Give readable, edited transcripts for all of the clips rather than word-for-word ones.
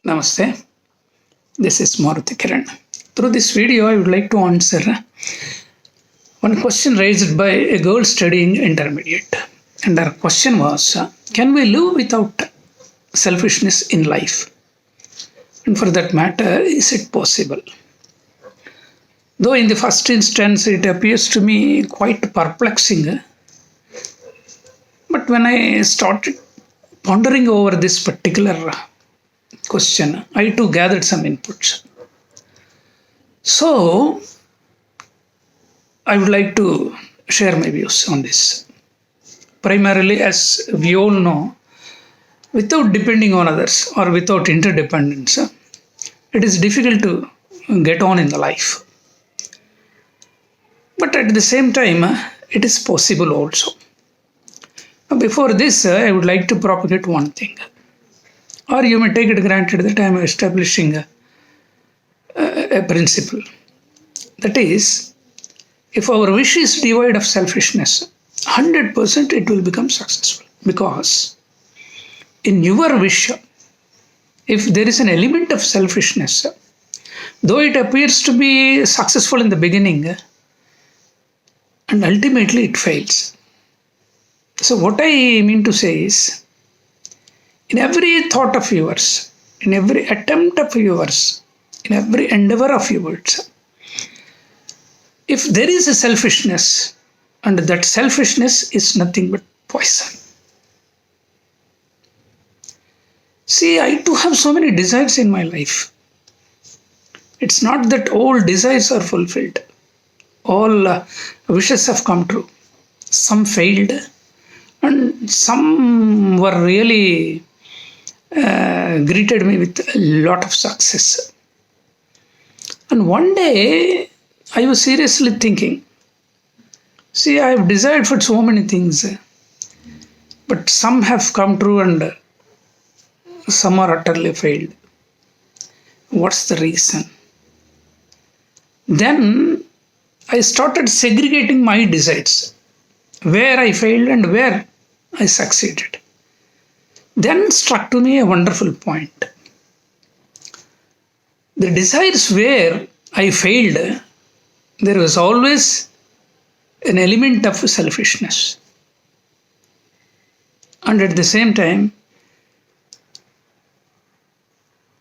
Namaste, this is Maruti Kiran. Through this video, I would like to answer one question raised by a girl studying intermediate. And her question was, can we live without selfishness in life? And for that matter, is it possible? Though in the first instance it appears to me quite perplexing, but when I started pondering over this particular question, I too gathered some inputs. So, I would like to share my views on this. Primarily, as we all know, without depending on others or without interdependence, it is difficult to get on in the life. But at the same time, it is possible also. Before this, I would like to propagate one thing. Or you may take it granted that I am establishing a principle. That is, if our wish is devoid of selfishness, 100% it will become successful. Because in your wish, if there is an element of selfishness, though it appears to be successful in the beginning, and ultimately it fails. So what I mean to say is, in every thought of yours, in every attempt of yours, in every endeavor of yours, if there is a selfishness, and that selfishness is nothing but poison. See, I too have so many desires in my life. It's not that all desires are fulfilled. All wishes have come true. Some failed, and some were really greeted me with a lot of success. And one day, I was seriously thinking, see, I have desired for so many things, but some have come true and some are utterly failed. What's the reason? Then I started segregating my desires, where I failed and where I succeeded. Then struck to me a wonderful point. The desires where I failed, there was always an element of selfishness. And at the same time,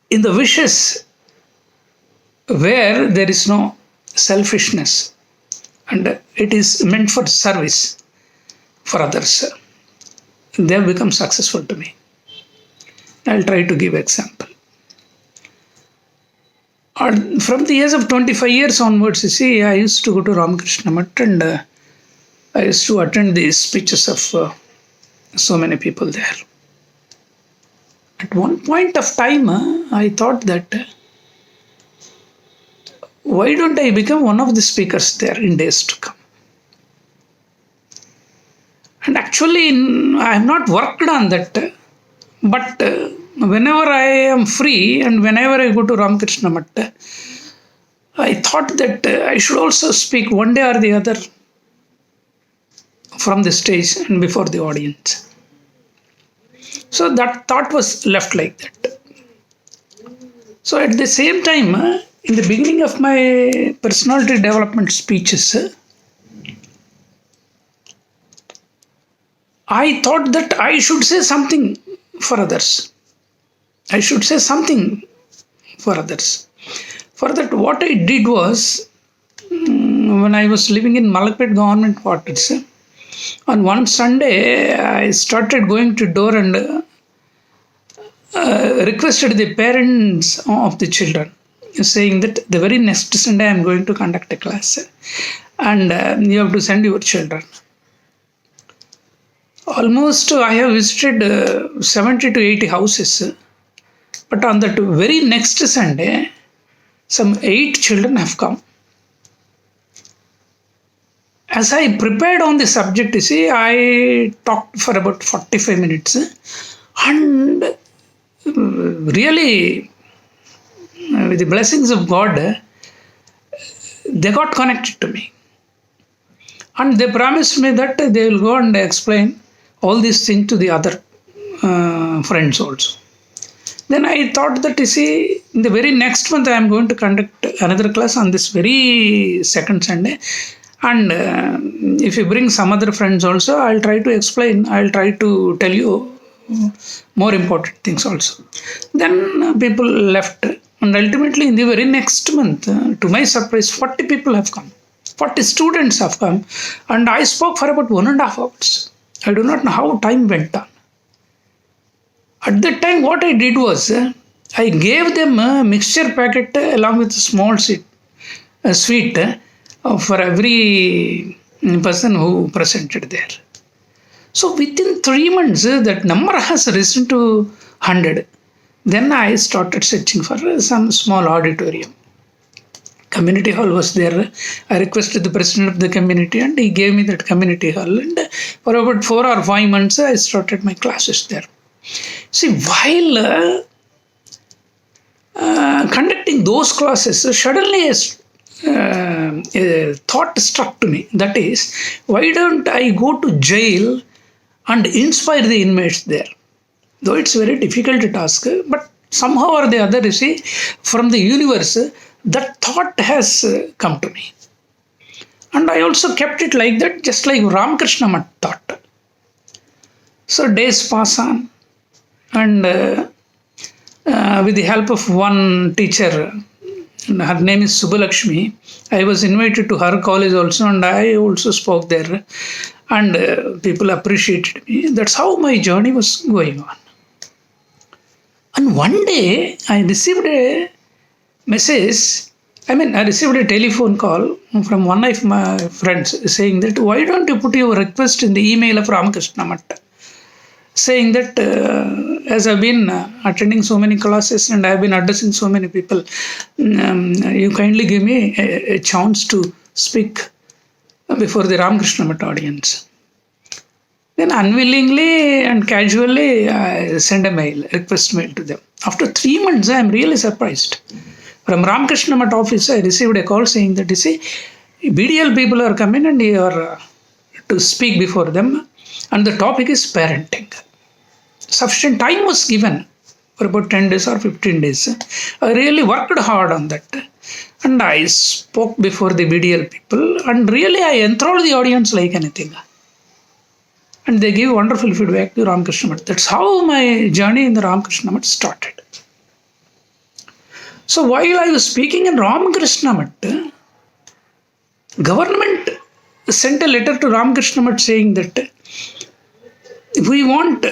in the wishes where there is no selfishness and it is meant for service for others, they have become successful to me. I'll try to give example. From the age of 25 years onwards, you see, I used to go to Ramakrishna Math and I used to attend the speeches of so many people there. At one point of time, I thought that why don't I become one of the speakers there in days to come? And actually, I have not worked on that, but whenever I am free and whenever I go to Ramakrishna Math, I thought that I should also speak one day or the other from the stage and before the audience. So that thought was left like that. So at the same time, in the beginning of my personality development speeches, I thought that I should say something for others. I should say something for others. For that, what I did was, when I was living in Malapet government quarters, on one Sunday, I started going to door and requested the parents of the children, saying that the very next Sunday I am going to conduct a class and you have to send your children. Almost I have visited 70 to 80 houses, but on that very next Sunday, some 8 children have come. As I prepared on the subject, you see, I talked for about 45 minutes and really, with the blessings of God, they got connected to me. And they promised me that they will go and explain all these things to the other friends also. Then I thought that, you see, in the very next month I am going to conduct another class on this very second Sunday. And if you bring some other friends also, I'll try to explain, I'll try to tell you more important things also. Then people left. And ultimately, in the very next month, to my surprise, 40 people have come. 40 students have come. And I spoke for about 1.5 hours. I do not know how time went on. At that time, what I did was, I gave them a mixture packet along with a small sweet for every person who presented there. So within 3 months, that number has risen to 100. Then I started searching for some small auditorium. Community hall was there. I requested the president of the community and he gave me that community hall. And for about 4 or 5 months, I started my classes there. See, while conducting those classes, suddenly a thought struck to me. That is, why don't I go to jail and inspire the inmates there? Though it's a very difficult task, but somehow or the other, you see, from the universe, that thought has come to me. And I also kept it like that, just like Ramakrishna Math thought. So days pass on, and with the help of one teacher, her name is Subbalakshmi, I was invited to her college also, and I also spoke there, and people appreciated me. That's how my journey was going on. And one day I received a message, I received a telephone call from one of my friends saying that, why don't you put your request in the email of Ramakrishna Math? Saying that as I've been attending so many classes and I've been addressing so many people, you kindly give me a chance to speak before the Ramakrishna Math audience. Then unwillingly and casually, I send a request mail to them. After 3 months, I am really surprised. From Ramakrishna Math office, I received a call saying that, you see, BDL people are coming and you are to speak before them, and the topic is parenting. Sufficient time was given for about 10 days or 15 days. I really worked hard on that. And I spoke before the BDL people, and really I enthralled the audience like anything. And they gave wonderful feedback to Ramakrishna Math. That's how my journey in the Ramakrishna Math started. So while I was speaking in Ramakrishna Math, government sent a letter to Ramakrishna Math saying that we want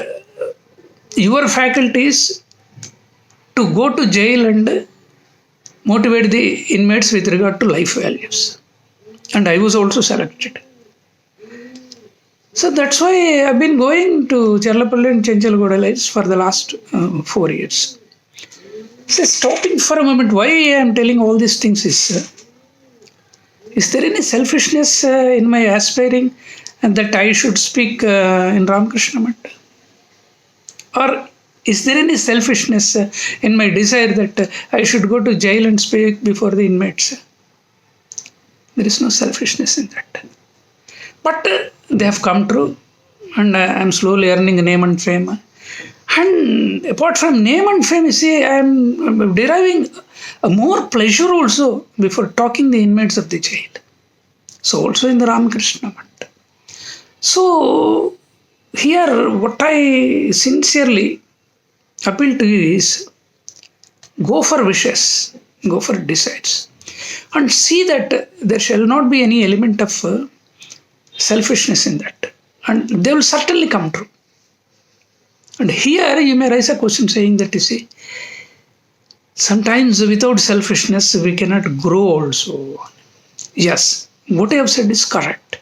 your faculties to go to jail and motivate the inmates with regard to life values. And I was also selected. So that's why I've been going to Cherlapalli and Chenchalgoda for the last 4 years. So stopping for a moment, why I am telling all these things is there any selfishness in my aspiring and that I should speak in Ramakrishna Math? Or is there any selfishness in my desire that I should go to jail and speak before the inmates? There is no selfishness in that. But they have come true, and I am slowly earning name and fame. And apart from name and fame, you see, I am deriving more pleasure also before talking the inmates of the jail. So also in the Ramakrishna Math. So here what I sincerely appeal to you is, go for wishes, go for desires, and see that there shall not be any element of selfishness in that, and they will certainly come true. And here you may raise a question saying that, you see, sometimes without selfishness we cannot grow also. Yes, what I have said is correct.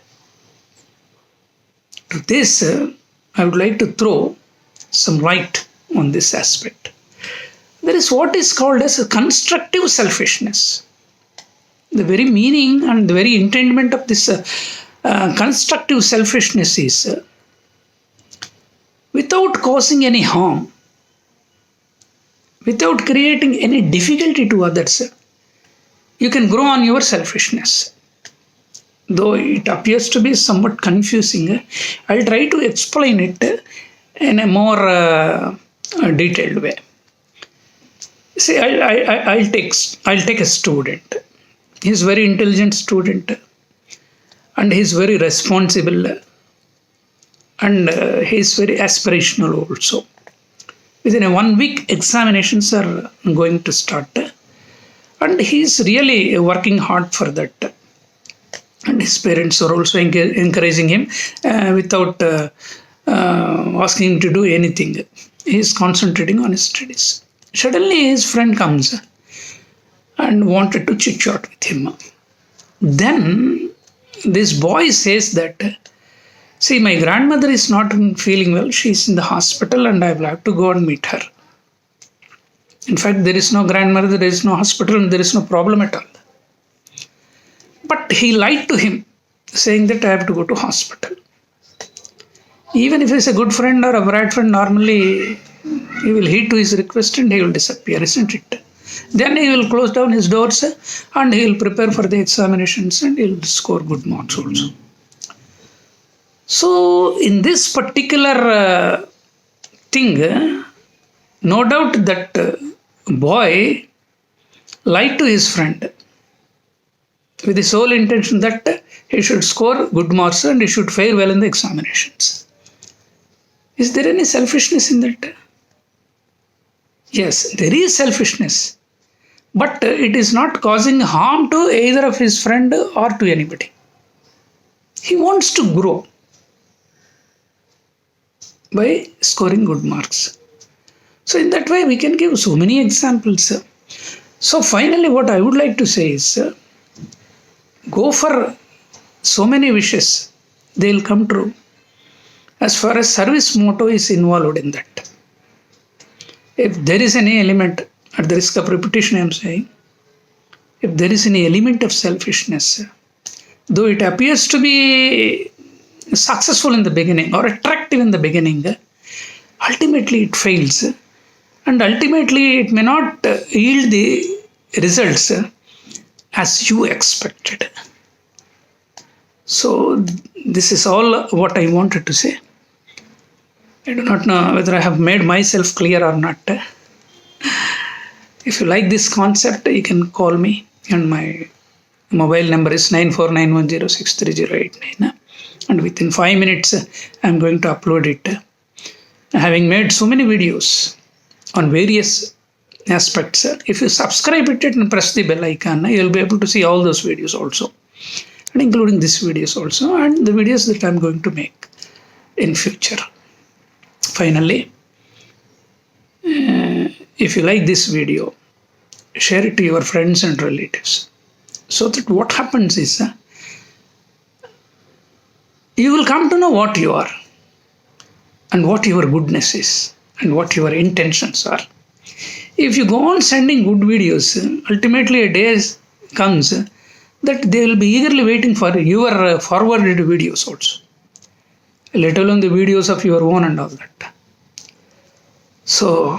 To this, I would like to throw some light on this aspect. There is what is called as a constructive selfishness. The very meaning and the very intendment of this constructive selfishness is without causing any harm, without creating any difficulty to others, you can grow on your selfishness. Though it appears to be somewhat confusing, I'll try to explain it in a more detailed way. See, I'll take a student. He's very intelligent student, and he's very responsible, and he's very aspirational also. Within a 1 week, examinations are going to start, and he's really working hard for that. And his parents are also encouraging him without asking him to do anything. He's concentrating on his studies. Suddenly, his friend comes and wanted to chit chat with him. Then this boy says that, see, my grandmother is not feeling well. She's in the hospital and I will have to go and meet her. In fact, there is no grandmother, there is no hospital, and there is no problem at all. But he lied to him, saying that I have to go to hospital. Even if he's a good friend or a bad friend, normally he will heed to his request and he will disappear, isn't it? Then he will close down his doors and he will prepare for the examinations and he will score good marks also. So, in this particular thing, no doubt that boy lied to his friend with the sole intention that he should score good marks and he should fare well in the examinations. Is there any selfishness in that? Yes, there is selfishness, but it is not causing harm to either of his friend or to anybody. He wants to grow by scoring good marks. So in that way, we can give so many examples. So finally, what I would like to say is, go for so many wishes, they will come true. As far as service motto is involved in that. If there is any element, at the risk of repetition I am saying, if there is any element of selfishness, though it appears to be successful in the beginning or attractive in the beginning, ultimately it fails. And ultimately it may not yield the results as you expected. So this is all what I wanted to say. I do not know whether I have made myself clear or not. If you like this concept, you can call me, and my mobile number is 9491063089. And within 5 minutes, I am going to upload it. Having made so many videos on various aspects, if you subscribe it and press the bell icon, you will be able to see all those videos also, and including these videos also, and the videos that I am going to make in future. Finally, if you like this video, share it to your friends and relatives, so that what happens is, you will come to know what you are and what your goodness is and what your intentions are. If you go on sending good videos, ultimately a day comes that they will be eagerly waiting for your forwarded videos also, let alone the videos of your own and all that. So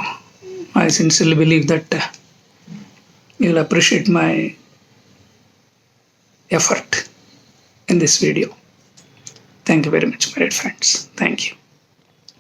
I sincerely believe that you will appreciate my effort in this video. Thank you very much, my dear friends. Thank you.